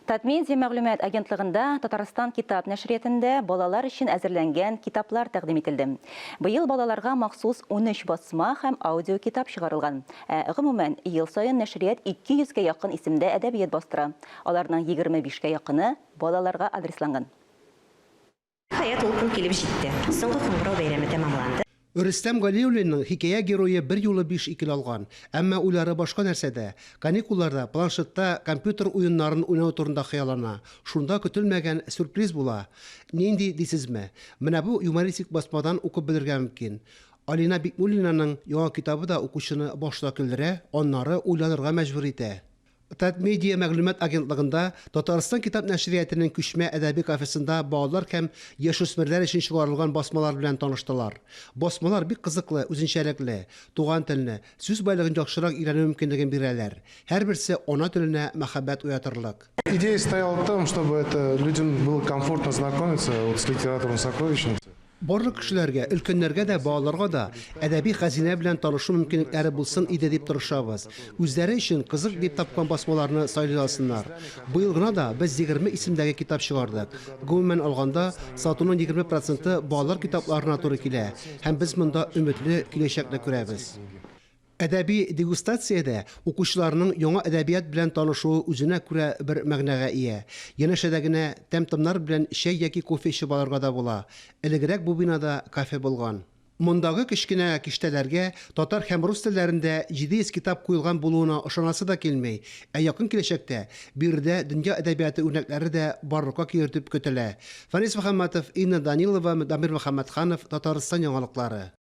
Татмедиа мәгълүмат агентлыгында Татарстан китап нәшриятендә балалар өчен әзерләнгән китаплар тәкъдим ителде. Быел балаларга махсус 13 басма һәм аудио китап чыгарылган. Гомумән, ел саен нәшрият 200-гә якын исемдә әдәбият бастыра. Аларның 25-кә якыны балаларга адресланган. Хаят ул көн килеп җитте. Соңгы кыңгырау бәйрәме тәмамланды. Рөстәм Галиуллинның хикәя герое бер юлы 5 икел алган, әмма уйлары башка нәрсәдә. Каникулларда планшетта компьютер уеннарын уйнау турында хыяллана. Шунда көтелмәгән сюрприз була. Нинди дисезме? Менә бу юмористик басмадан укып белергә мөмкин. Алина Бикмуллинаның яңа китабы да укучыны башта көлдерә, аннары уйланырга мәҗбүр итә. Татмедиа мәгълүмат агентлыгында Татарстан китап нәшриятының күчмә әдәби кафесында балалар һәм яшүсмерләр өчен чыгарылган басмалар белән таныштылар. Басмалар бик кызыклы, үзенчәлекле, туган телне, сүз байлыгын яхшырак өйрәнү мөмкинлеген бирәләр. Һәрберсе ана теленә мәхәббәт уятырлык. Идея стояла в том, чтобы людям было комфортно знакомиться с литературной сокровищницей. Барлык кешеләргә, өлкәннәргә дә, балаларга да әдәби хәзинә белән танышу мөмкинлекләре булсын иде дип тырышабыз. Үзләре өчен кызык дип тапкан басмаларны сайлый алсыннар. Быел гына да без 20 исемдәге китап чыгардык. Гомумән алганда, сатуның 20% балалар китапларына туры килә, һәм без монда өметле киләчәкне күрәбез. Әдәби дегустациядә укучыларның яңа әдәбият белән танышуы үзенә күрә бер мәгънәгә ия. Янәшәдә генә тәм-томнар белән чәй яки кофе эчеп алырга да була. Элегрәк бу бинада кафе булган. Мондагы кечкенә киштәләргә татар һәм рус телләрендә 700 китап куелган булуына ышанасы да килмәй. Якын киләчәктә биредә дөнья әдәбияты үрнәкләре дә барлыкка киертеп көтелә. Фанис Мөхәммәтов, Инна Данилова, Дамир Мөхәммәтханов, Татарстан яңалыклары.